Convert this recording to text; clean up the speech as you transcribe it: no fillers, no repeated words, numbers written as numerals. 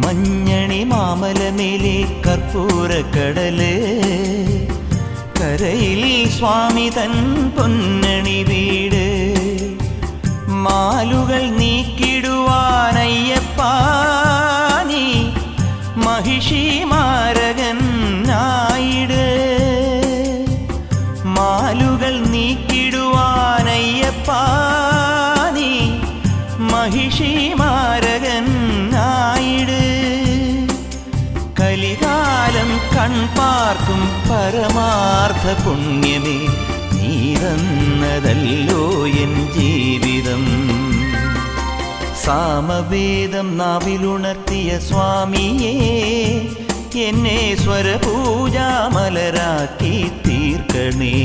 മഞ്ഞണി മാമലമേലെ കർപ്പൂരക്കടല്, കരയിൽ സ്വാമി തൻ പൊന്നണി വീട്. മാലുകൾ നീക്കിടുവാനയ്യപ്പാ നീ മഹിഷി മാരകൻ ആയിട്. മാലുകൾ നീക്കിടുവാനയ്യപ്പാ നീ മഹിഷി മാരകൻ ആയിട്. കലികാലം കൺപാർക്കും പരമാർത്ഥ പുണ്യമേ, നീ തന്നതല്ലോ എൻ ജീവിതം. സാമവേദം നാവിലുണർത്തിയ സ്വാമിയേ, എന്നെ സ്വരപൂജാമലരാക്കി തീർക്കണേ.